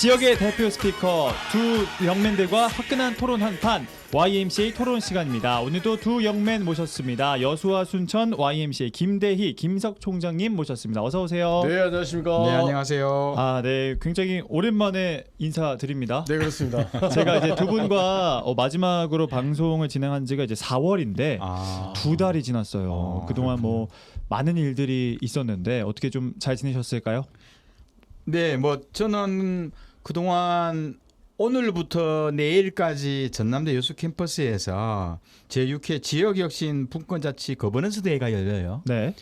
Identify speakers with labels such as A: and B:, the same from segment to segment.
A: 지역의 대표 스피커 두 영맨들과 화끈한 토론 한판 YMCA 토론 시간입니다. 오늘도 두 영맨 모셨습니다. 여수와 순천 YMCA 김대희, 김석 총장님 모셨습니다. 어서 오세요.
B: 네, 안녕하십니까.
C: 네, 안녕하세요.
A: 네, 굉장히 오랜만에 인사드립니다.
B: 네, 그렇습니다.
A: 제가 이제 두 분과 마지막으로 방송을 진행한 지가 이제 4월인데 두 달이 지났어요. 그동안 뭐 많은 일들이 있었는데 어떻게 좀 잘 지내셨을까요?
C: 네, 뭐 저는 그동안 오늘부터 내일까지 전남대 여수 캠퍼스에서 제6회 지역혁신 분권자치 거버넌스 대회가 열려요.
A: 네.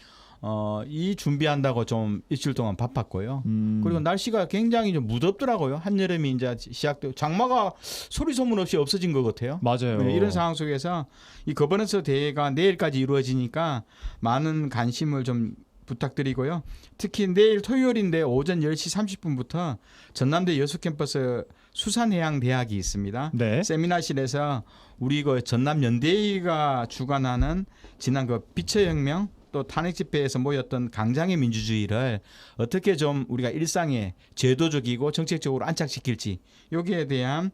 C: 이 준비한다고 좀 일주일 동안 바빴고요. 그리고 날씨가 굉장히 좀 무덥더라고요. 한여름이 이제 시작되고 장마가 소리 소문 없이 없어진 것 같아요.
A: 맞아요.
C: 네, 이런 상황 속에서 이 거버넌스 대회가 내일까지 이루어지니까 많은 관심을 좀 부탁드리고요. 특히 내일 토요일인데 오전 10시 30분부터 전남대 여수 캠퍼스 수산해양대학이 있습니다.
A: 네.
C: 세미나실에서 우리 그 전남연대의가 주관하는 지난 그 비처혁명 또 탄핵 집회에서 모였던 강장의 민주주의를 어떻게 좀 우리가 일상에 제도적이고 정책적으로 안착시킬지 여기에 대한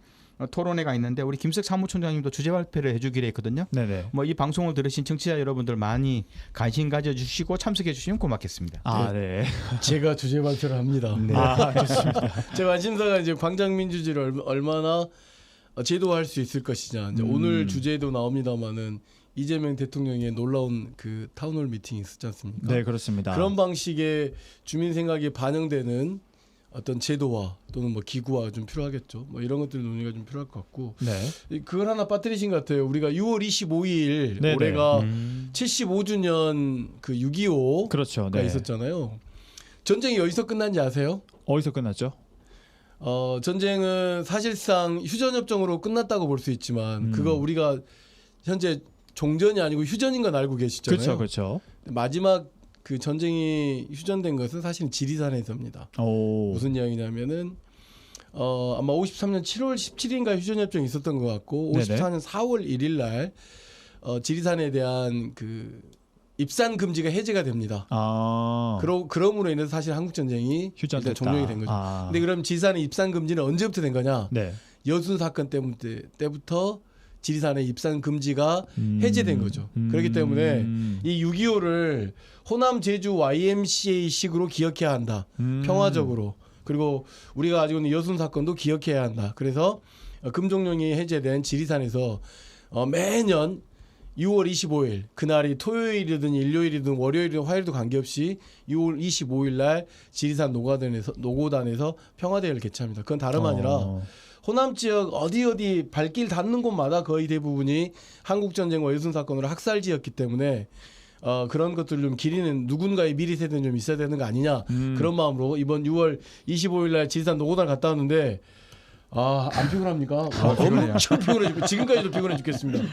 C: 토론회가 있는데 우리 김석 사무총장님도 주제 발표를 해주기로 했거든요.
A: 네네.
C: 뭐 이 방송을 들으신 청취자 여러분들 많이 관심 가져주시고 참석해주시면 고맙겠습니다.
A: 네.
B: 제가 주제 발표를 합니다.
C: 네.
A: 좋습니다.
B: 제 관심사가 이제 광장민주주의를 얼마나 제도화할 수 있을 것이냐. 이제 오늘 주제도 나옵니다만은 이재명 대통령의 놀라운 그 타운홀 미팅이 있었지 않습니까?
A: 네, 그렇습니다.
B: 그런 방식의 주민 생각이 반영되는 어떤 제도화 또는 뭐 기구화 좀 필요하겠죠. 뭐 이런 것들 논의가 좀 필요할 것 같고.
A: 네.
B: 그걸 하나 빠뜨리신 것 같아요. 우리가 6월 25일
A: 네네.
B: 올해가 75주년 그 6.25가
A: 그렇죠. 네.
B: 있었잖아요. 전쟁이 어디서 끝난지 아세요?
A: 어디서 끝났죠?
B: 전쟁은 사실상 휴전협정으로 끝났다고 볼 수 있지만 그거 우리가 현재 종전이 아니고 휴전인 건 알고 계시잖아요.
A: 그렇죠, 그렇죠.
B: 마지막 그 전쟁이 휴전된 것은 사실은 지리산에서입니다.
A: 오.
B: 무슨 이야기냐면은 아마 53년 7월 17일인가 휴전협정이 있었던 것 같고
A: 네네.
B: 54년 4월 1일 날 지리산에 대한 그 입산 금지가 해제가 됩니다. 그럼으로 인해서 사실 한국 전쟁이
A: 휴전됐다.
B: 종료가 된 거죠. 근데 그럼 지리산의 입산 금지는 언제부터 된 거냐?
A: 네.
B: 여순 사건 때부터 지리산의 입산 금지가 해제된 거죠. 그렇기 때문에 이 6.25를 호남 제주 YMCA식으로 기억해야 한다. 평화적으로. 그리고 우리가 가지고 있는 여순 사건도 기억해야 한다. 그래서 금종령이 해제된 지리산에서 매년 6월 25일 그날이 토요일이든 일요일이든 월요일이든 화요일도 관계없이 6월 25일 날 지리산 노고단에서 평화대회를 개최합니다. 그건 다름 아니라 호남 지역 어디 발길 닿는 곳마다 거의 대부분이 한국 전쟁과 여순 사건으로 학살지였기 때문에 그런 것들을 좀 기리는 누군가의 미리 세대는 좀 있어야 되는 거 아니냐 그런 마음으로 이번 6월 25일 날 지리산 노고단 갔다 왔는데 안 피곤합니까? 엄청 피곤해 죽고 지금까지도 피곤해 죽겠습니다.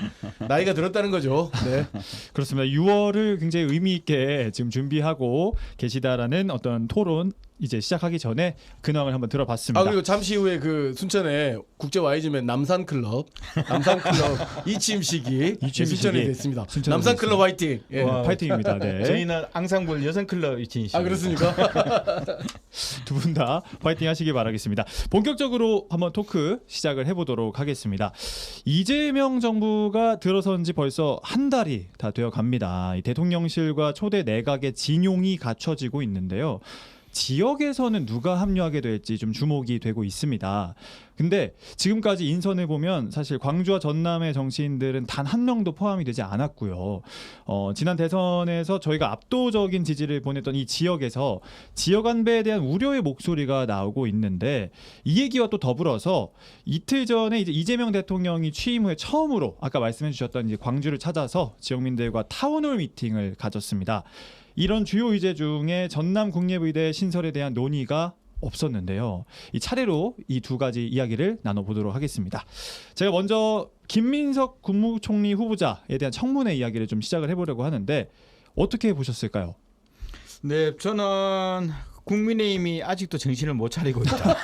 B: 나이가 들었다는 거죠. 네.
A: 그렇습니다. 6월을 굉장히 의미 있게 지금 준비하고 계시다라는 어떤 토론 이제 시작하기 전에 근황을 한번 들어봤습니다.
B: 그리고 잠시 후에 그 순천에 국제 YG맨 남산클럽 이침식이 순천에 됐습니다. 남산클럽 화이팅.
A: 예. 파이팅입니다. 네.
C: 저희는 앙상블 여성클럽이 진입니다.
B: 그렇습니까?
A: 두 분 다 파이팅 하시기 바라겠습니다. 본격적으로 한번 토크 시작을 해보도록 하겠습니다. 이재명 정부가 들어선 지 벌써 한 달이 다 되어 갑니다. 대통령실과 초대 내각의 진용이 갖춰지고 있는데요. 지역에서는 누가 합류하게 될지 좀 주목이 되고 있습니다. 근데 지금까지 인선을 보면 사실 광주와 전남의 정치인들은 단 한 명도 포함이 되지 않았고요. 지난 대선에서 저희가 압도적인 지지를 보냈던 이 지역에서 지역 안배에 대한 우려의 목소리가 나오고 있는데 이 얘기와 또 더불어서 이틀 전에 이제 이재명 대통령이 취임 후에 처음으로 아까 말씀해 주셨던 이제 광주를 찾아서 지역민들과 타운홀 미팅을 가졌습니다. 이런 주요 의제 중에 전남국립의대 신설에 대한 논의가 없었는데요. 이 차례로 이 두 가지 이야기를 나눠보도록 하겠습니다. 제가 먼저 김민석 국무총리 후보자에 대한 청문회 이야기를 좀 시작을 해보려고 하는데 어떻게 보셨을까요?
C: 네, 저는 국민의힘이 아직도 정신을 못 차리고 있다.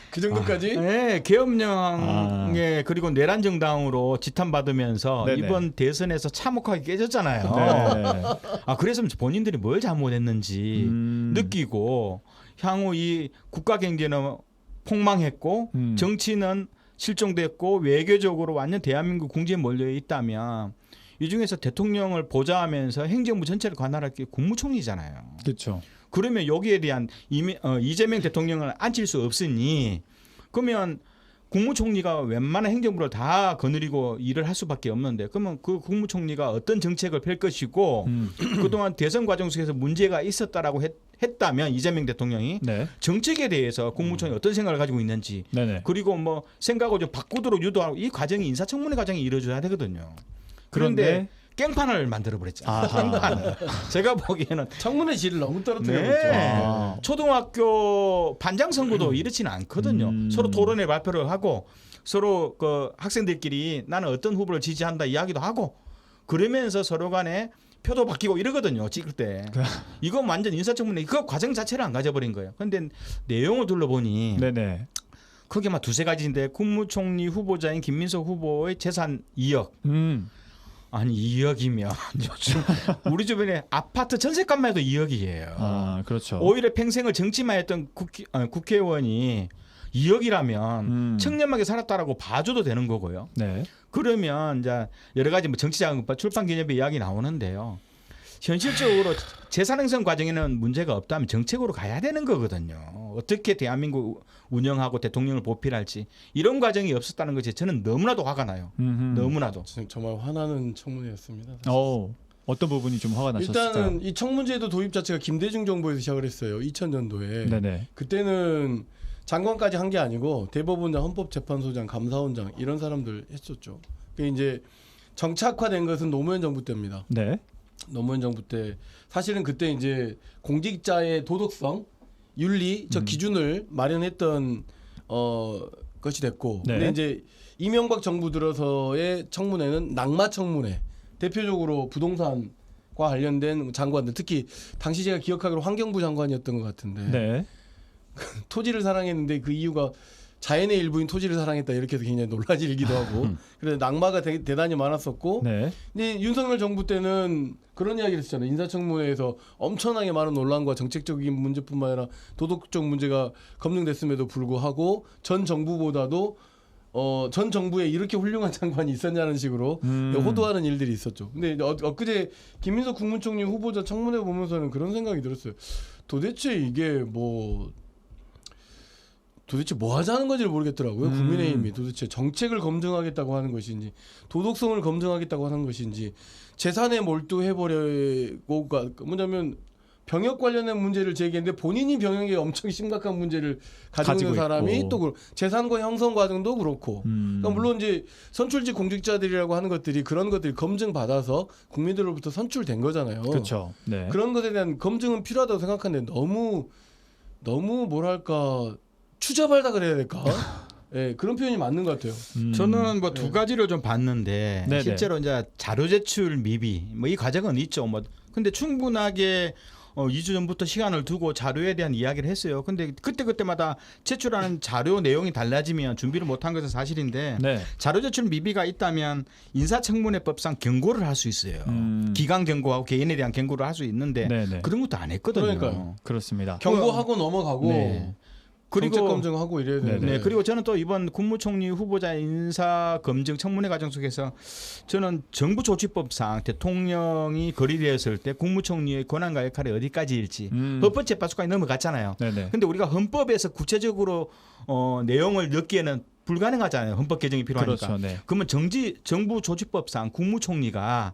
B: 그 정도까지?
C: 네, 계엄령에 그리고 내란정당으로 지탄받으면서
A: 네네.
C: 이번 대선에서 참혹하게 깨졌잖아요.
A: 네.
C: 그래서 본인들이 뭘 잘못했는지 느끼고 향후 이 국가 경제는 폭망했고 정치는 실종됐고 외교적으로 완전 대한민국 궁지에 몰려 있다면 이 중에서 대통령을 보좌하면서 행정부 전체를 관할할 게 국무총리잖아요.
A: 그렇죠.
C: 그러면 여기에 대한 이재명 대통령을 앉힐 수 없으니 그러면 국무총리가 웬만한 행정부를 다 거느리고 일을 할 수밖에 없는데 그러면 그 국무총리가 어떤 정책을 펼 것이고 그동안 대선 과정 속에서 문제가 있었다라고 했다면 이재명 대통령이
A: 네.
C: 정책에 대해서 국무총리 어떤 생각을 가지고 있는지
A: 네네.
C: 그리고 뭐 생각을 좀 바꾸도록 유도하고 이 과정이 인사청문회 과정이 이루어져야 되거든요. 그런데 깽판을 만들어 버렸잖아요. 깽판을. 제가 보기에는
B: 청문회 질을 너무 떨어뜨려
C: 네.
B: 버렸죠. 아.
C: 초등학교 반장 선거도 이렇지는 않거든요. 서로 토론회 발표를 하고 서로 그 학생들끼리 나는 어떤 후보를 지지한다 이야기도 하고 그러면서 서로 간에 표도 바뀌고 이러거든요. 찍을 때. 이건 완전 인사청문회 그 과정 자체를 안 가져버린 거예요. 그런데 내용을 둘러보니
A: 네네.
C: 크게 막 두세 가지인데 국무총리 후보자인 김민석 후보의 재산 2억. 아니 2억이면 요즘 우리 주변에 아파트 전세값만 해도 2억이에요.
A: 아 그렇죠.
C: 오히려 평생을 정치만 했던 국회의원이 2억이라면 청렴하게 살았다라고 봐줘도 되는 거고요.
A: 네.
C: 그러면 이제 여러 가지 뭐 정치자금법 출판기념비 이야기 나오는데요. 현실적으로 재산행성 과정에는 문제가 없다면 정책으로 가야 되는 거거든요. 어떻게 대한민국 운영하고 대통령을 보필할지 이런 과정이 없었다는 것이 저는 너무나도 화가 나요. 너무나도.
B: 정말 화나는 청문회였습니다. 사실.
A: 어떤 부분이 좀 화가 나셨을까요?
B: 일단은 이 청문제도 도입 자체가 김대중 정부에서 시작을 했어요. 2000년도에.
A: 네네.
B: 그때는 장관까지 한 게 아니고 대법원장, 헌법재판소장, 감사원장 이런 사람들 했었죠. 그게 이제 정착화된 것은 노무현 정부 때입니다.
A: 네.
B: 노무현 정부 때 사실은 그때 이제 공직자의 도덕성, 윤리 저 기준을 마련했던 것이 됐고,
A: 네.
B: 근데 이제 이명박 정부 들어서의 청문회는 낙마 청문회, 대표적으로 부동산과 관련된 장관들, 특히 당시 제가 기억하기로 환경부 장관이었던 것 같은데
A: 네.
B: 토지를 사랑했는데 그 이유가 자연의 일부인 토지를 사랑했다 이렇게 해서 굉장히 논란일기도 하고 그래서 낙마가 대단히 많았었고
A: 네.
B: 근데 윤석열 정부 때는 그런 이야기를 했잖아요. 인사청문회에서 엄청나게 많은 논란과 정책적인 문제뿐만 아니라 도덕적 문제가 검증됐음에도 불구하고 전 정부보다도 전 정부에 이렇게 훌륭한 장관이 있었냐는 식으로 호도하는 일들이 있었죠. 근데 엊그제 김민석 국무총리 후보자 청문회 보면서는 그런 생각이 들었어요. 도대체 이게 도대체 뭐 하자는 건지를 모르겠더라고요. 국민의힘이 도대체 정책을 검증하겠다고 하는 것인지 도덕성을 검증하겠다고 하는 것인지 재산에 몰두해버리고 뭐냐면 병역 관련된 문제를 제기했는데 본인이 병역에 엄청 심각한 문제를 가지고 있는 사람이
A: 있고.
B: 또 재산권 형성 과정도 그렇고 그러니까 물론 이제 선출직 공직자들이라고 하는 것들이 그런 것들이 검증받아서 국민들로부터 선출된 거잖아요.
A: 그렇죠. 네.
B: 그런 것에 대한 검증은 필요하다고 생각하는데 너무 뭐랄까 추잡하다 그래야 될까? 네, 그런 표현이 맞는 것 같아요.
C: 저는 뭐 두 가지를 좀 봤는데
A: 네네.
C: 실제로 이제 자료 제출 미비 뭐 이 과정은 있죠. 뭐 근데 충분하게 2주 전부터 시간을 두고 자료에 대한 이야기를 했어요. 근데 그때마다 제출하는 자료 내용이 달라지면 준비를 못한 것은 사실인데
A: 네.
C: 자료 제출 미비가 있다면 인사청문회법상 경고를 할 수 있어요. 기강 경고하고 개인에 대한 경고를 할 수 있는데
A: 네네.
C: 그런 것도 안 했거든요.
B: 그러니까요.
A: 그렇습니다.
B: 경고하고 넘어가고
C: 네.
B: 정책
C: 그리고
B: 검증하고 이래야 되는데
C: 네, 그리고 저는 또 이번 국무총리 후보자 인사 검증 청문회 과정 속에서 저는 정부조치법상 대통령이 거리되었을 때 국무총리의 권한과 역할이 어디까지일지 헌법재판소까지 넘어갔잖아요.
A: 네네.
C: 근데 우리가 헌법에서 구체적으로 내용을 넣기에는 불가능하잖아요. 헌법 개정이 필요하니까.
A: 그렇죠. 네.
C: 그러면 정부조치법상 국무총리가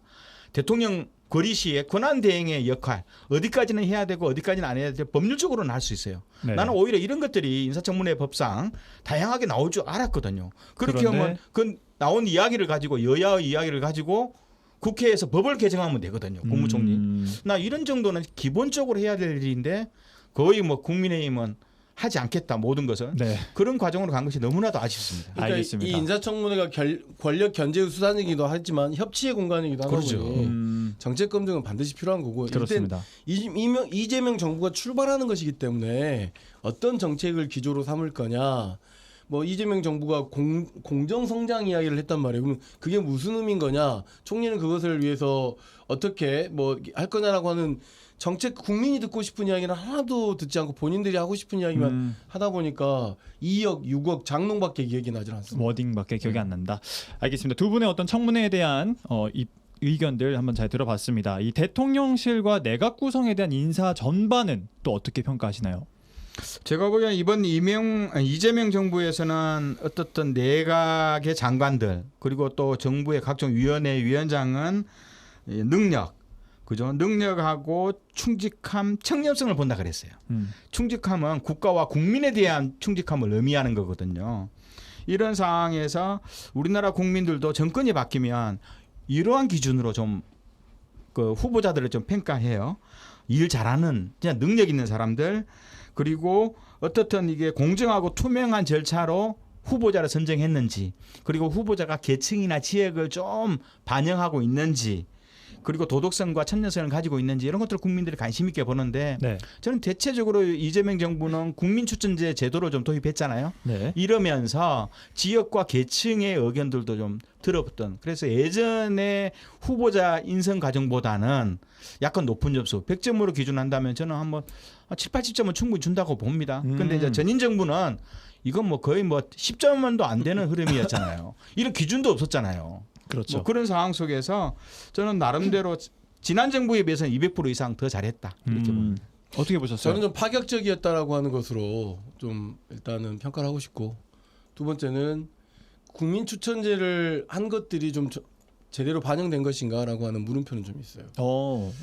C: 대통령 거리 시에 권한 대행의 역할 어디까지는 해야 되고 어디까지는 안 해야 되고 법률적으로는 할 수 있어요.
A: 네.
C: 나는 오히려 이런 것들이 인사청문회 법상 다양하게 나올 줄 알았거든요. 그렇게
A: 그런데?
C: 하면 그 나온 이야기를 가지고 여야의 이야기를 가지고 국회에서 법을 개정하면 되거든요. 국무총리. 나 이런 정도는 기본적으로 해야 될 일인데 거의 뭐 국민의힘은 하지 않겠다 모든 것을
A: 네.
C: 그런 과정으로 간 것이 너무나도 아쉽습니다.
B: 그러니까
A: 알겠습니다.
B: 이 인사청문회가 권력 견제 수단이기도 하지만 협치의 공간이기도 하다
C: 그렇죠.
B: 보니 정책 검증은 반드시 필요한 거고
A: 그렇습니다.
B: 일단 이재명 정부가 출발하는 것이기 때문에 어떤 정책을 기조로 삼을 거냐 뭐 이재명 정부가 공정 성장 이야기를 했단 말이에요. 그럼 그게 무슨 의미인 거냐? 총리는 그것을 위해서 어떻게 뭐 할 거냐라고 하는 정책 국민이 듣고 싶은 이야기는 하나도 듣지 않고 본인들이 하고 싶은 이야기만 하다 보니까 2억, 6억 장롱밖에 기억이 나지 않습니다.
A: 워딩밖에 기억이 안 난다. 알겠습니다. 두 분의 어떤 청문회에 대한 의견들 한번 잘 들어봤습니다. 이 대통령실과 내각 구성에 대한 인사 전반은 또 어떻게 평가하시나요?
C: 제가 보기엔 이번 이재명 정부에서는 어떻든 내각의 장관들 그리고 또 정부의 각종 위원회 위원장은 능력, 그죠? 능력하고 충직함, 청렴성을 본다 그랬어요. 충직함은 국가와 국민에 대한 충직함을 의미하는 거거든요. 이런 상황에서 우리나라 국민들도 정권이 바뀌면 이러한 기준으로 좀 그 후보자들을 좀 평가해요. 일 잘하는 그냥 능력 있는 사람들 그리고 어떻든 이게 공정하고 투명한 절차로 후보자를 선정했는지 그리고 후보자가 계층이나 지역을 좀 반영하고 있는지 그리고 도덕성과 천연성을 가지고 있는지 이런 것들을 국민들이 관심 있게 보는데
A: 네.
C: 저는 대체적으로 이재명 정부는 국민추천제 제도를 좀 도입했잖아요.
A: 네.
C: 이러면서 지역과 계층의 의견들도 좀 들어봤던 그래서 예전에 후보자 인선 과정보다는 약간 높은 점수 100점으로 기준한다면 저는 한번 7, 80점은 충분히 준다고 봅니다. 근데 이제 전임 정부는 이건 뭐 거의 뭐 10점만도 안 되는 흐름이었잖아요. 이런 기준도 없었잖아요.
A: 그렇죠.
C: 뭐 그런 상황 속에서 저는 나름대로 지난 정부에 비해서는 200% 이상 더 잘했다 이렇게 봅니다.
A: 어떻게 보셨어요?
B: 저는 좀 파격적이었다라고 하는 것으로 좀 일단은 평가를 하고 싶고 두 번째는 국민 추천제를 한 것들이 좀 제대로 반영된 것인가라고 하는 물음표는 좀 있어요.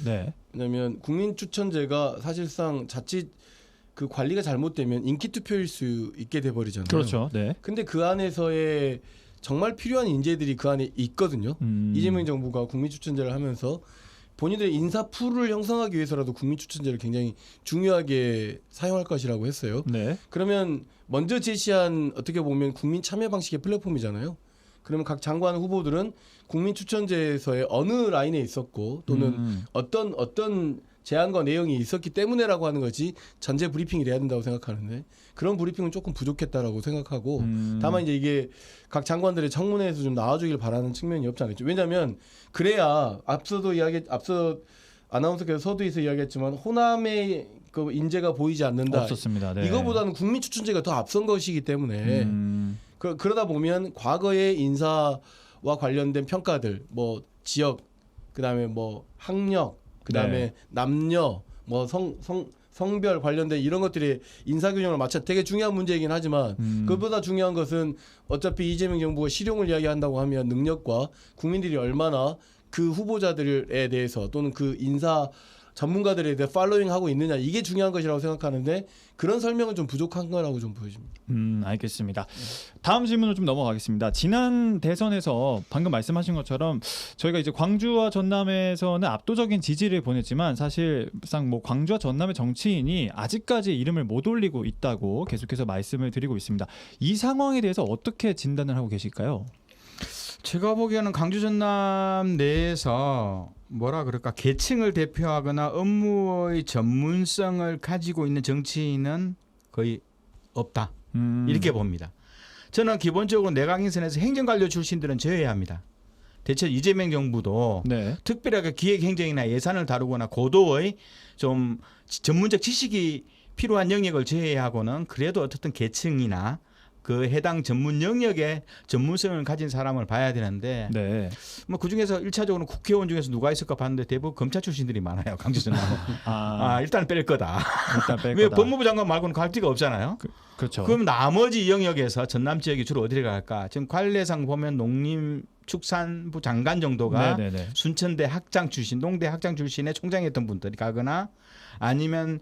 A: 네.
B: 왜냐하면 국민 추천제가 사실상 자칫 그 관리가 잘못되면 인기 투표일 수 있게 돼 버리잖아요.
A: 그렇죠. 네.
B: 근데 그 안에서의 정말 필요한 인재들이 그 안에 있거든요. 이재명 정부가 국민추천제를 하면서 본인들의 인사 풀을 형성하기 위해서라도 국민추천제를 굉장히 중요하게 사용할 것이라고 했어요.
A: 네.
B: 그러면 먼저 제시한 어떻게 보면 국민 참여 방식의 플랫폼이잖아요. 그러면 각 장관 후보들은 국민추천제에서의 어느 라인에 있었고 또는 어떤 제안과 내용이 있었기 때문에라고 하는 거지 전제 브리핑이 돼야 된다고 생각하는데 그런 브리핑은 조금 부족했다라고 생각하고 다만 이제 이게 각 장관들의 청문회에서 좀 나와주길 바라는 측면이 없지 않았죠. 왜냐하면 그래야 앞서 아나운서께서 서두에서 이야기했지만 호남의 그 인재가 보이지 않는다.
A: 없었습니다. 네.
B: 이거보다는 국민추천제가 더 앞선 것이기 때문에 그러다 보면 과거의 인사와 관련된 평가들 뭐 지역 그다음에 뭐 학력 그다음에
A: 네.
B: 남녀 뭐 성별 관련된 이런 것들이 인사균형을 맞춰 되게 중요한 문제이긴 하지만 그것보다 중요한 것은 어차피 이재명 정부가 실용을 이야기한다고 하면 능력과 국민들이 얼마나 그 후보자들에 대해서 또는 그 인사 전문가들에 대해 팔로잉하고 있느냐 이게 중요한 것이라고 생각하는데 그런 설명은 좀 부족한 거라고 좀 보여집니다.
A: 알겠습니다. 다음 질문으로 좀 넘어가겠습니다. 지난 대선에서 방금 말씀하신 것처럼 저희가 이제 광주와 전남에서는 압도적인 지지를 보냈지만 사실상 뭐 광주와 전남의 정치인이 아직까지 이름을 못 올리고 있다고 계속해서 말씀을 드리고 있습니다. 이 상황에 대해서 어떻게 진단을 하고 계실까요?
C: 제가 보기에는 광주 전남 내에서 뭐라 그럴까 계층을 대표하거나 업무의 전문성을 가지고 있는 정치인은 거의 없다 이렇게 봅니다. 저는 기본적으로 내각 인선에서 행정관료 출신들은 제외합니다. 대체 이재명 정부도
A: 네.
C: 특별하게 기획행정이나 예산을 다루거나 고도의 좀 전문적 지식이 필요한 영역을 제외하고는 그래도 어떻든 계층이나 그 해당 전문 영역의 전문성을 가진 사람을 봐야 되는데
A: 네.
C: 뭐 그중에서 1차적으로 국회의원 중에서 누가 있을까 봤는데 대부분 검찰 출신들이 많아요. 강주 전남은. 일단 뺄 거다.
A: 일단 뺄
C: 왜
A: 거다.
C: 법무부 장관 말고는 갈 데가 없잖아요.
A: 그렇죠.
C: 그럼 나머지 영역에서 전남 지역이 주로 어디를 갈까? 지금 관례상 보면 농림축산부 장관 정도가
A: 네네네.
C: 순천대 학장 출신, 농대 학장 출신의 총장이었던 분들이 가거나 아니면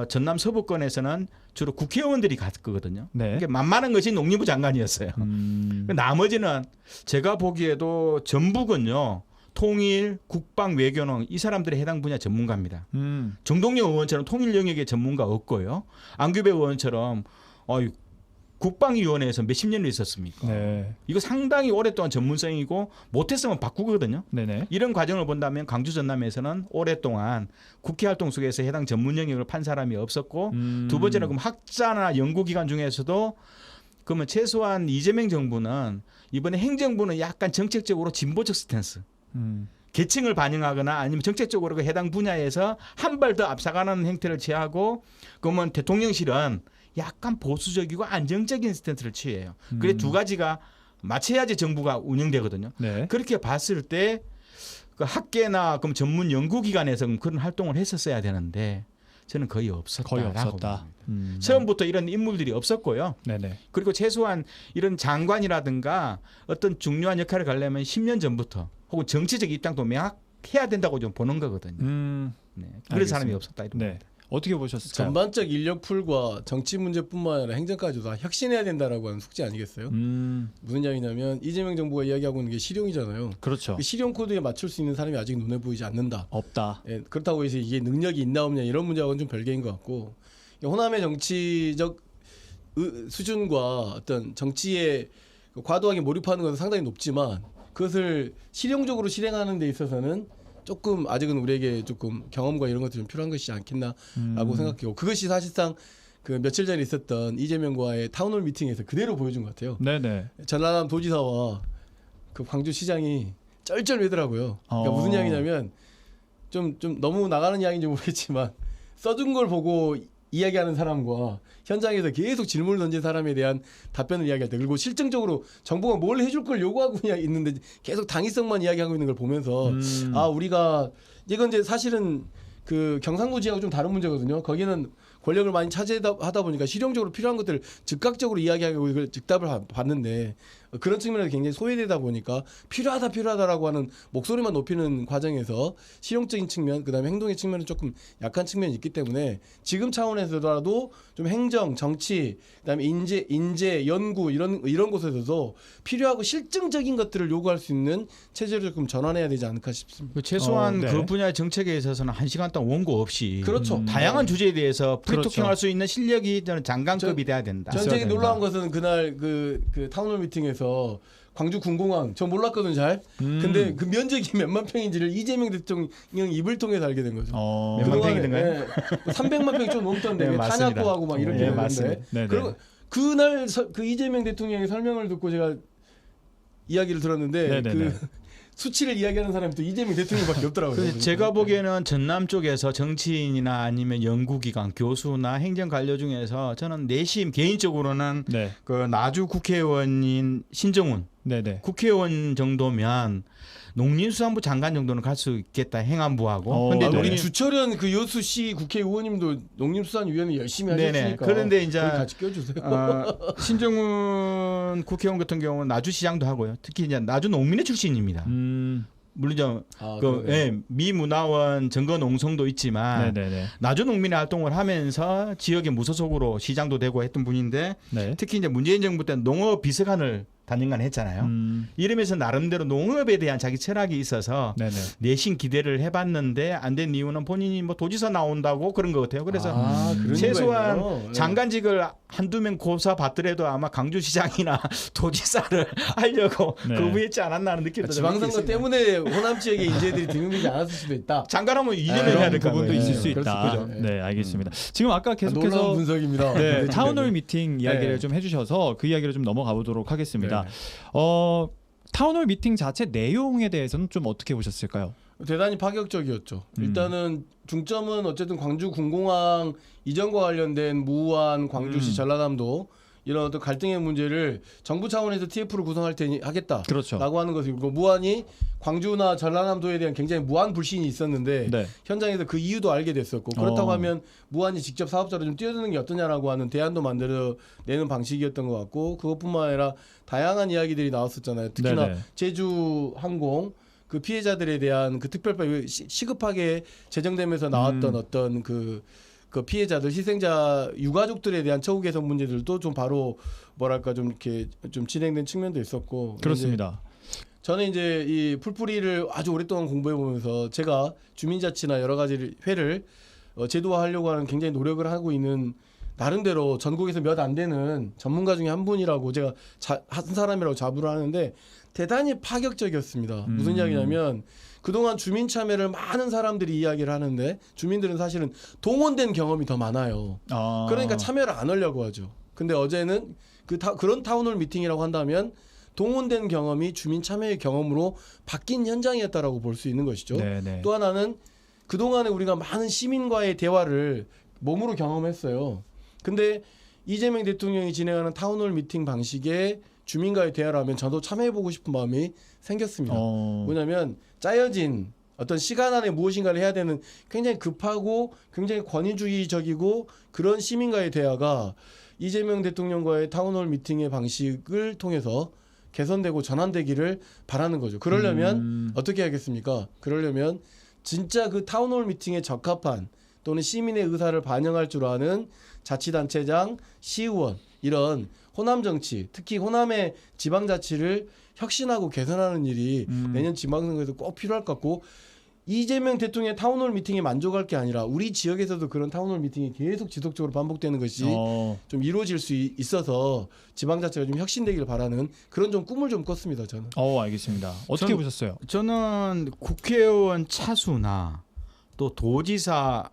C: 전남 서부권에서는 주로 국회의원들이 갔거든요.
A: 네.
C: 이게 만만한 것이 농림부 장관이었어요. 나머지는 제가 보기에도 전북은요. 통일, 국방, 외교는 이 사람들의 해당 분야 전문가입니다. 정동영 의원처럼 통일 영역의 전문가 없고요. 안규배 의원처럼 국방위원회에서 몇십 년을 있었습니까?
A: 네.
C: 이거 상당히 오랫동안 전문성이고 못했으면 바꾸거든요.
A: 네네.
C: 이런 과정을 본다면 광주 전남에서는 오랫동안 국회 활동 속에서 해당 전문 영역을 판 사람이 없었고 두 번째는 그럼 학자나 연구기관 중에서도 그러면 최소한 이재명 정부는 이번에 행정부는 약간 정책적으로 진보적 스탠스. 계층을 반영하거나 아니면 정책적으로 그 해당 분야에서 한 발 더 앞서가는 행태를 취하고 그러면 대통령실은 약간 보수적이고 안정적인 스탠스를 취해요. 그래 두 가지가 맞춰야지 정부가 운영되거든요.
A: 네.
C: 그렇게 봤을 때 그 학계나 그럼 전문 연구기관에서 그런 활동을 했었어야 되는데 저는 거의 없었다.
A: 거의 없었다.
C: 처음부터 이런 인물들이 없었고요.
A: 네네.
C: 그리고 최소한 이런 장관이라든가 어떤 중요한 역할을 가려면 10년 전부터 혹은 정치적 입장도 명확해야 된다고 좀 보는 거거든요. 네. 그런 사람이
A: 알겠습니다.
C: 없었다 이런
A: 네.
C: 겁니다.
A: 어떻게 보셨을까요?
B: 전반적 인력풀과 정치 문제뿐만 아니라 행정까지도 다 혁신해야 된다라고 하는 숙제 아니겠어요? 무슨 이야기냐면 이재명 정부가 이야기하고 있는 게 실용이잖아요.
A: 그렇죠.
B: 그 실용 코드에 맞출 수 있는 사람이 아직 눈에 보이지 않는다.
A: 없다.
B: 예, 그렇다고 해서 이게 능력이 있나 없냐 이런 문제하고는 좀 별개인 것 같고 호남의 정치적 수준과 어떤 정치에 과도하게 몰입하는 것은 상당히 높지만 그것을 실용적으로 실행하는 데 있어서는 조금 아직은 우리에게 조금 경험과 이런 것들이 좀 필요한 것이지 않겠나라고 생각해요. 그것이 사실상 그 며칠 전에 있었던 이재명과의 타운홀 미팅에서 그대로 보여준 것 같아요.
A: 네네.
B: 전라남 도지사와 그 광주시장이 쩔쩔매더라고요. 그러니까 무슨 이야기냐면 좀 너무 나가는 이야기인지 모르겠지만 써준 걸 보고 이야기하는 사람과 현장에서 계속 질문을 던진 사람에 대한 답변을 이야기할 때 그리고 실증적으로 정부가 뭘 해줄 걸 요구하고 있는데 계속 당위성만 이야기하고 있는 걸 보면서 아 우리가 이건 이제 사실은 그 경상도 지역하고 좀 다른 문제거든요. 거기는 권력을 많이 차지하다 보니까 실용적으로 필요한 것들을 즉각적으로 이야기하고 이걸 즉답을 받는데 그런 측면에서 굉장히 소외되다 보니까 필요하다라고 하는 목소리만 높이는 과정에서 실용적인 측면 그다음에 행동의 측면은 조금 약한 측면이 있기 때문에 지금 차원에서라도 좀 행정, 정치, 그다음에 인재, 연구 이런 곳에서도 필요하고 실증적인 것들을 요구할 수 있는 체제를 조금 전환해야 되지 않을까 싶습니다.
C: 그 최소한
A: 네.
C: 그 분야의 정책에 있어서는 1시간 동안 원고 없이
B: 그렇죠.
C: 다양한 주제에 대해서 프리토킹할
A: 그렇죠.
C: 수 있는 실력이 저는 장관급이 돼야 된다.
B: 전 세계
A: 된다.
B: 놀라운 것은 그날 그 타운홀 미팅에서 광주 군공항 저 몰랐거든 잘. 근데 그 면적이 몇만 평인지를 이재명 대통령 입을 통해서 알게 된 거죠.
C: 몇만 평이던가요?
B: 300만 평이 좀 넘던데
C: 네, 맞습니다.
B: 탄압구하고 막 이렇게
C: 네,
B: 되는데.
C: 맞습니다.
A: 네네.
B: 그리고 그날 그 이재명 대통령의 설명을 듣고 제가 이야기를 들었는데
A: 네네네.
B: 그 수치를 이야기하는 사람이 또 이재명 대통령밖에 없더라고요.
C: 그래서 제가 보기에는 전남 쪽에서 정치인이나 아니면 연구기관, 교수나 행정 관료 중에서 저는 내심 개인적으로는
A: 네.
C: 그 나주 국회의원인 신정훈
A: 네네.
C: 국회의원 정도면 농림수산부 장관 정도는 갈 수 있겠다 행안부하고.
A: 어,
C: 근데
A: 아,
B: 우리
A: 네.
B: 주철현 그 여수시 국회의원님도 농림수산위원회 열심히
C: 네네.
B: 하셨으니까.
C: 그런데 이제
B: 거기 같이 껴주세요.
C: 신정훈 국회의원 같은 경우는 나주시장도 하고요. 특히 이제 나주 농민회 출신입니다. 물론 저 그
B: 그러네.
C: 예, 미문화원 정거농성도 있지만
A: 네네네.
C: 나주 농민의 활동을 하면서 지역의 무소속으로 시장도 되고 했던 분인데
A: 네.
C: 특히 이제 문재인 정부 때 농업 비서관을 단연간 했잖아요. 이러면서 나름대로 농업에 대한 자기 철학이 있어서
A: 네네.
C: 내심 기대를 해봤는데 안 된 이유는 본인이 뭐 도지사 나온다고 그런 것 같아요. 그래서
B: 그런
C: 최소한
B: 이유가 있네요.
C: 장관직을 한두 명 고사 받더라도 아마 강주시장이나 도지사를 하려고
A: 네.
C: 거부했지 않았나 하는 느낌도
B: 지방선거 때문에 호남 지역의 인재들이 등용되지 않았을 수도 있다.
C: 장관하면 2년을
B: 그런
C: 해야 될 거
A: 부분도
C: 아니에요.
A: 있을 수
B: 그럴 수
A: 있다.
B: 있죠.
A: 네, 알겠습니다. 지금 아까
B: 놀라운
A: 계속해서
B: 분석입니다.
A: 네,
B: 네,
A: 타운홀 미팅 이야기를
B: 네.
A: 좀 해주셔서 그 이야기를 좀 넘어가 보도록 하겠습니다.
B: 네.
A: 타운홀 미팅 자체 내용에 대해서는 좀 어떻게 보셨을까요?
B: 대단히 파격적이었죠. 일단은 중점은 어쨌든 광주 군공항 이전과 관련된 무안, 광주시, 전라남도 이런 어떤 갈등의 문제를 정부 차원에서 TF를 구성할 테니 하겠다라고
A: 그렇죠.
B: 하는 것이고 무안이 광주나 전라남도에 대한 굉장히 무한 불신이 있었는데
A: 네.
B: 현장에서 그 이유도 알게 됐었고 그렇다고 하면 무안이 직접 사업자로 좀 뛰어드는 게 어떠냐라고 하는 대안도 만들어내는 방식이었던 것 같고 그것뿐만 아니라 다양한 이야기들이 나왔었잖아요. 특히나
A: 네네.
B: 제주 항공 그 피해자들에 대한 그 특별법 시급하게 제정되면서 나왔던 어떤 그 피해자들 희생자 유가족들에 대한 처우 개선 문제들도 좀 바로 뭐랄까 좀 이렇게 좀 진행된 측면도 있었고
A: 그렇습니다.
B: 저는 이제 이 풀뿌리를 아주 오랫동안 공부해 보면서 제가 주민자치나 여러 가지 회를 제도화하려고 하는 굉장히 노력을 하고 있는 나름대로 전국에서 몇 안 되는 전문가 중에 한 분이라고 제가 한 사람이라고 자부를 하는데 대단히 파격적이었습니다. 무슨 이야기냐면 그동안 주민 참여를 많은 사람들이 이야기를 하는데 주민들은 사실은 동원된 경험이 더 많아요. 그러니까 참여를 안 하려고 하죠. 근데 어제는 그런 타운홀 미팅이라고 한다면 동원된 경험이 주민 참여의 경험으로 바뀐 현장이었다라고 볼 수 있는 것이죠.
A: 네네.
B: 또 하나는 그동안에 우리가 많은 시민과의 대화를 몸으로 경험했어요. 근데 이재명 대통령이 진행하는 타운홀 미팅 방식의 주민과의 대화를 하면 저도 참여해보고 싶은 마음이 생겼습니다. 뭐냐면 짜여진 어떤 시간 안에 무엇인가를 해야 되는 굉장히 급하고 굉장히 권위주의적이고 그런 시민과의 대화가 이재명 대통령과의 타운홀 미팅의 방식을 통해서 개선되고 전환되기를 바라는 거죠. 그러려면 어떻게 하겠습니까? 그러려면 진짜 그 타운홀 미팅에 적합한 또는 시민의 의사를 반영할 줄 아는 자치단체장, 시의원 이런 호남 정치, 특히 호남의 지방자치를 혁신하고 개선하는 일이 내년 지방선거에서 꼭 필요할 것 같고 이재명 대통령의 타운홀 미팅에 만족할 게 아니라 우리 지역에서도 그런 타운홀 미팅이 계속 지속적으로 반복되는 것이 좀 이루어질 수 있어서 지방자치가 좀 혁신되기를 바라는 그런 좀 꿈을 좀 꿨습니다. 저는.
A: 알겠습니다. 어떻게 보셨어요?
C: 저는 국회의원 차수나 또 도지사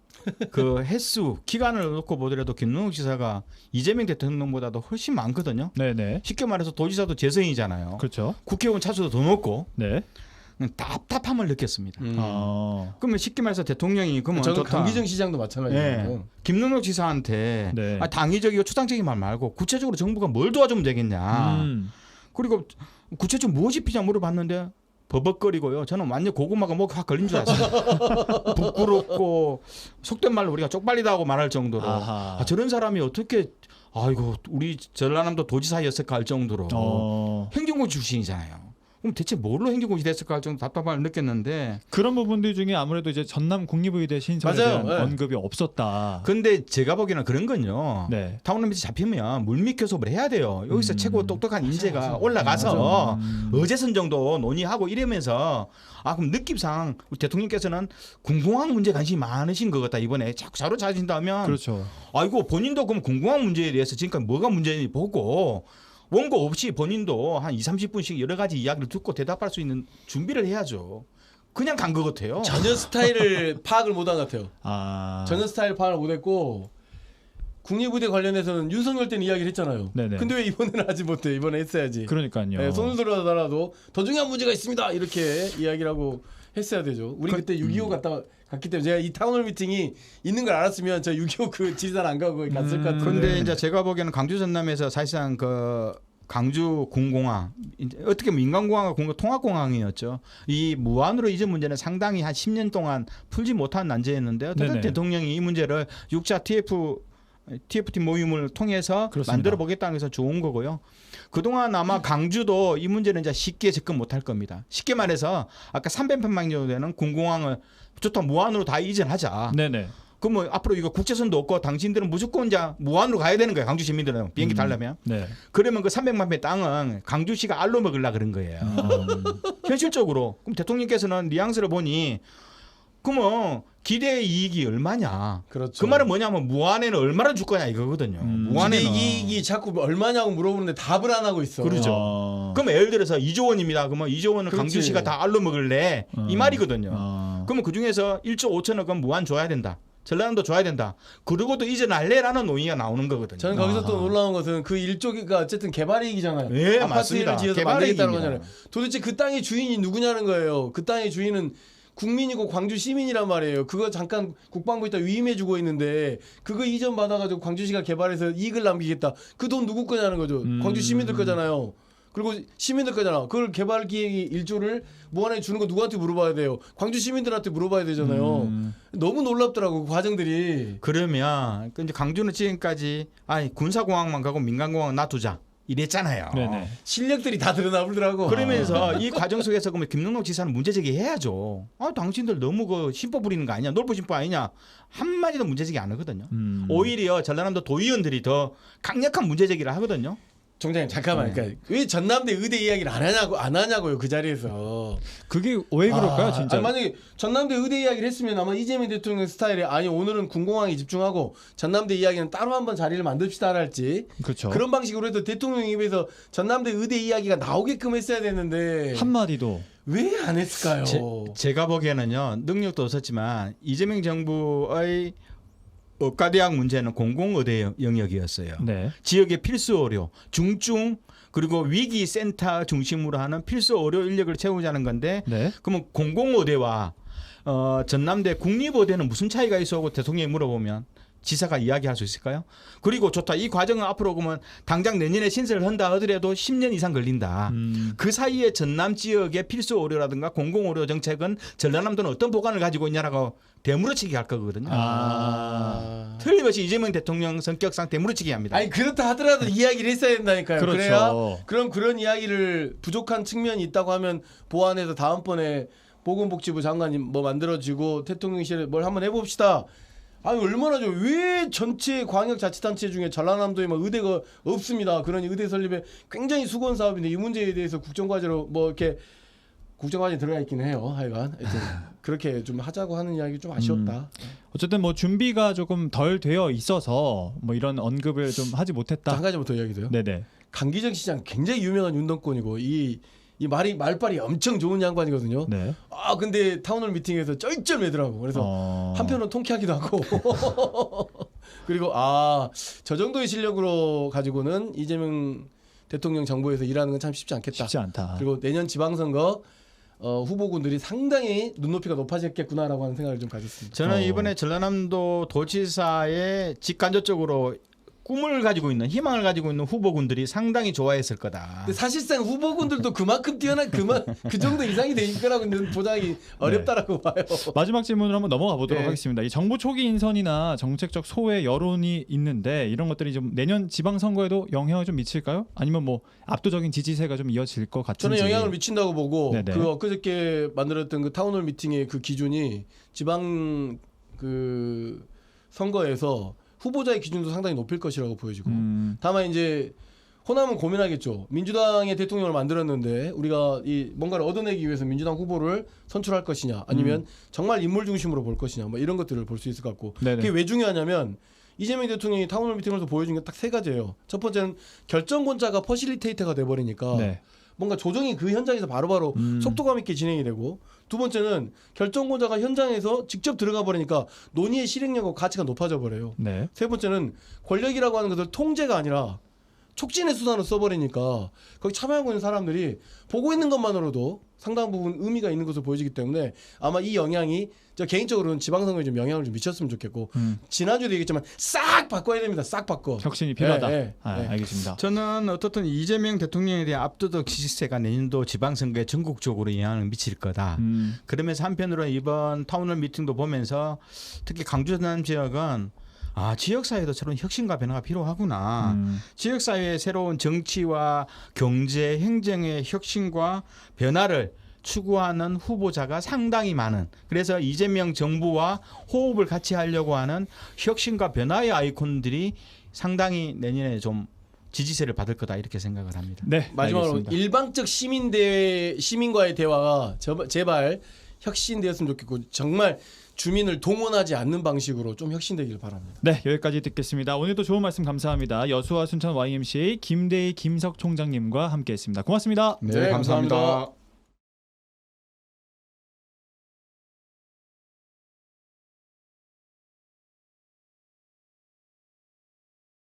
C: 그 횟수 기간을 놓고 보더라도 김능욱 지사가 이재명 대통령보다도 훨씬 많거든요.
A: 네네.
C: 쉽게 말해서 도지사도 재선이잖아요.
A: 그렇죠.
C: 국회의원 차수도 더 높고
A: 네.
C: 답답함을 느꼈습니다.
A: 아.
C: 그러면 쉽게 말해서 대통령이 그러면
B: 저는
C: 좋다.
B: 강기정 시장도 마찬가지예요.
C: 예. 김능욱 지사한테
A: 네.
C: 당위적이고 추상적인 말 말고 구체적으로 정부가 뭘 도와주면 되겠냐. 그리고 구체적으로 무엇이 필요냐 물어봤는데 버벅거리고요. 저는 완전 고구마가 목에 확 걸린 줄 알았어요. 부끄럽고 속된 말로 우리가 쪽팔리다 하고 말할 정도로 저런 사람이 어떻게 아이고 우리 전라남도 도지사였을까 할 정도로 행정고시 출신이잖아요. 그럼 대체 뭘로 행정고시 됐을까 할 정도 답답함을 느꼈는데
A: 그런 부분들 중에 아무래도 이제 전남 국립의대 신설에
B: 맞아요.
A: 대한
B: 네.
A: 언급이 없었다.
C: 근데 제가 보기에는 그런 건요.
A: 네.
C: 타운홀 밑에 잡히면 물밑 교섭을 해야 돼요. 여기서 최고 똑똑한 인재가 올라가서 어제선 정도 논의하고 이러면서 그럼 느낌상 우리 대통령께서는 궁공항 문제에 관심이 많으신 것 같다. 이번에 자꾸 자료 찾으신다면
A: 그렇죠.
C: 아이고 본인도 그럼 궁공항 문제에 대해서 지금까지 뭐가 문제인지 보고 원고 없이 본인도 한 20-30분씩 여러 가지 이야기를 듣고 대답할 수 있는 준비를 해야죠. 그냥 간 것 같아요.
B: 전혀 스타일을 파악을 못한 것 같아요. 전혀 스타일 파악을 못했고 국립의대 관련해서는 윤석열 때는 이야기를 했잖아요.
A: 네네.
B: 근데 왜 이번에는 하지 못해? 이번에 했어야지.
A: 그러니까요.
B: 네, 손을 들어다라도 더 중요한 문제가 있습니다. 이렇게 이야기를 하고 했어야 되죠. 우리 그때 6.25 갔기 때문에 제가 이 타운홀 미팅이 있는 걸 알았으면 저 6.25 그 지리산 안 가고 갔을 것 같은데.
C: 그런데 이제 제가 보기에는 강주 전남에서 사실상 그 강주 군공항 어떻게 보면 인간공항과 통합공항이었죠. 이 무한으로 이전 문제는 상당히 한 10년 동안 풀지 못한 난제였는데 어쨌든 대통령이 이 문제를 6차 TFT 모임을 통해서
A: 그렇습니다.
C: 만들어 보겠다는 것은 좋은 거고요. 그동안 아마 강주도 이 문제는 이제 쉽게 접근 못할 겁니다. 쉽게 말해서 아까 300평방 정도 되는 군공항을 좋다 무한으로 다 이전하자.
A: 네네.
C: 그럼 뭐 앞으로 이거 국제선도 없고 당신들은 무조건 이제 무한으로 가야 되는 거예요. 강주 시민들은 비행기 타려면.
A: 네.
C: 그러면 그 300만 평 땅은 강주시가 알로 먹으려 그런 거예요. 현실적으로. 그럼 대통령께서는 뉘앙스를 보니 그러면 기대 이익이 얼마냐.
B: 그렇죠.
C: 그 말은 뭐냐면 무한에는 얼마나 줄 거냐 이거거든요. 무한에는.
B: 이익이 자꾸 얼마냐고 물어보는데 답을 안 하고 있어.
C: 그렇죠. 그럼 예를 들어서 2조 원입니다. 그러면 2조 원은
B: 그렇지.
C: 강주시가 다 알로 먹을래. 이 말이거든요. 그러면 그중에서 1조 5천억은 무한 줘야 된다. 전라남도 줘야 된다. 그러고도 이전할래라는 논의가 나오는 거거든요.
B: 저는 거기서 또 놀라운 것은 그 일조가 어쨌든 개발이익이잖아요.
C: 네,
B: 아파트를
C: 맞습니다.
B: 지어서
C: 개발이익입니다.
B: 만들겠다는 거잖아요. 도대체 그 땅의 주인이 누구냐는 거예요. 그 땅의 주인은 국민이고 광주 시민이란 말이에요. 그거 잠깐 국방부 있다 위임해주고 있는데 그거 이전 받아가지고 광주시가 개발해서 이익을 남기겠다. 그 돈 누구 거냐는 거죠. 광주 시민들 거잖아요. 그리고 시민들 거잖아. 그걸 개발 기획이 1조를 무한에 주는 거 누구한테 물어봐야 돼요? 광주 시민들한테 물어봐야 되잖아요. 너무 놀랍더라고 그 과정들이.
C: 그러면 이제 강주는 지금까지 군사공항만 가고 민간공항 놔두자 이랬잖아요.
A: 네네.
B: 실력들이 다 드러나버리더라고.
C: 그러면서 이 과정 속에서 그러면 김능록 지사는 문제 제기해야죠. 당신들 너무 그 심보 부리는 거 아니냐, 놀부 심보 아니냐 한 마디도 문제 제기 안 하거든요. 오히려 전라남도 도의원들이 더 강력한 문제 제기를 하거든요.
B: 총장님 잠깐만, 그러니까 왜 전남대 의대 이야기를 안 하냐고요 그 자리에서.
A: 그게 왜 그럴까요, 진짜?
B: 만약에 전남대 의대 이야기를 했으면 아마 이재명 대통령 스타일에 오늘은 군공항에 집중하고 전남대 이야기는 따로 한번 자리를 만듭시다 할지.
A: 그렇죠.
B: 그런 방식으로 해서 대통령 입에서 전남대 의대 이야기가 나오게끔 했어야 되는데
A: 한 마디도
B: 왜 안 했을까요?
C: 제가 보기에는요 능력도 없었지만 이재명 정부의 의과대학 문제는 공공의대 영역이었어요.
A: 네.
C: 지역의 필수 의료, 중증 그리고 위기 센터 중심으로 하는 필수 의료 인력을 채우자는 건데
A: 네.
C: 그러면 공공의대와 전남대 국립의대는 무슨 차이가 있어 하고 대통령이 물어보면 지사가 이야기할 수 있을까요? 그리고 좋다. 이 과정은 앞으로 그러면 당장 내년에 신설을 한다 하더라도 10년 이상 걸린다. 그 사이에 전남 지역의 필수 의료라든가 공공의료 정책은 전라남도는 어떤 보관을 가지고 있냐라고 대무르치기 할 거거든요. 틀림없이 이재명 대통령 성격상 대무르치기 합니다.
B: 아니 그렇다 하더라도 이야기를 했어야 된다니까요.
A: 그렇죠.
B: 그래야 그럼 그런 이야기를 부족한 측면이 있다고 하면 보완해서 다음번에 보건복지부 장관님 뭐 만들어지고 대통령실에 뭘 한번 해봅시다. 아니 얼마나 좋아. 왜 전체 광역자치단체 중에 전라남도에 막 의대가 없습니다. 그러니 의대 설립에 굉장히 수고한 사업인데 이 문제에 대해서 국정과제로 뭐 이렇게 국정과제에 들어가 있긴 해요. 하여간 하여튼 그렇게 좀 하자고 하는 이야기 좀 아쉬웠다.
A: 어쨌든 뭐 준비가 조금 덜 되어 있어서 뭐 이런 언급을 좀 하지 못했다.
B: 한 가지만 더 이야기돼요.
A: 네네.
B: 강기정 시장 굉장히 유명한 운동권이고 이 말빨이 엄청 좋은 양반이거든요.
A: 네.
B: 아 근데 타운홀 미팅에서 쩔쩔매더라고. 그래서 한편으로는 통쾌하기도 하고 그리고 저 정도의 실력으로 가지고는 이재명 대통령 정부에서 일하는 건 참 쉽지 않겠다.
A: 쉽지 않다.
B: 그리고 내년 지방선거 후보군들이 상당히 눈높이가 높아졌겠구나라고 하는 생각을 좀 가졌습니다.
C: 저는 이번에 전라남도 도지사의 직간접적으로 꿈을 가지고 있는 희망을 가지고 있는 후보군들이 상당히 좋아했을 거다.
B: 근데 사실상 후보군들도 그만큼 뛰어난 그 정도 이상이 되실 거라고는 보장이 어렵다라고 봐요.
A: 마지막 질문으로 한번 넘어가 보도록
B: 네.
A: 하겠습니다. 이 정부 초기 인선이나 정책적 소외 여론이 있는데 이런 것들이 좀 내년 지방선거에도 영향을 좀 미칠까요? 아니면 뭐 압도적인 지지세가 좀 이어질 것 같은지.
B: 저는 영향을 미친다고 보고
A: 네네.
B: 그 엊그저께 만들었던 그 타운홀 미팅의 그 기준이 지방 그 선거에서 후보자의 기준도 상당히 높일 것이라고 보여지고 다만 이제 호남은 고민하겠죠. 민주당의 대통령을 만들었는데 우리가 이 뭔가를 얻어내기 위해서 민주당 후보를 선출할 것이냐 아니면 정말 인물 중심으로 볼 것이냐 뭐 이런 것들을 볼 수 있을 것 같고
A: 네네.
B: 그게 왜 중요하냐면 이재명 대통령이 타운홀 미팅에서 보여준 게 딱 세 가지예요. 첫 번째는 결정권자가 퍼실리테이터가 돼버리니까
A: 네.
B: 뭔가 조정이 그 현장에서 바로바로 속도감 있게 진행이 되고 두 번째는 결정권자가 현장에서 직접 들어가 버리니까 논의의 실행력과 가치가 높아져 버려요.
A: 네.
B: 세 번째는 권력이라고 하는 것을 통제가 아니라 촉진의 수단으로 써버리니까 거기 참여하고 있는 사람들이 보고 있는 것만으로도 상당 부분 의미가 있는 것으로 보여지기 때문에 아마 이 영향이 저 개인적으로는 지방선거에 좀 영향을 좀 미쳤으면 좋겠고 지난주에도 얘기했지만 싹 바꿔야 됩니다. 싹 바꿔.
A: 혁신이 필요하다.
B: 네.
A: 알겠습니다.
C: 저는 어떻든 이재명 대통령에 대한 압도적 지지세가 내년도 지방선거에 전국적으로 영향을 미칠 거다. 그러면서 한편으로 이번 타운홀 미팅도 보면서 특히 강주 전남 지역은 지역사회도 저런 혁신과 변화가 필요하구나. 지역사회의 새로운 정치와 경제, 행정의 혁신과 변화를 추구하는 후보자가 상당히 많은, 그래서 이재명 정부와 호흡을 같이 하려고 하는 혁신과 변화의 아이콘들이 상당히 내년에 좀 지지세를 받을 거다 이렇게 생각을 합니다.
A: 네.
B: 마지막으로
A: 알겠습니다.
B: 일방적 시민과의 대화가 제발 혁신되었으면 좋겠고 정말 주민을 동원하지 않는 방식으로 좀 혁신되기를 바랍니다.
A: 네, 여기까지 듣겠습니다. 오늘도 좋은 말씀 감사합니다. 여수와 순천 YMCA 김대희 김석 총장님과 함께했습니다. 고맙습니다.
B: 네, 감사합니다.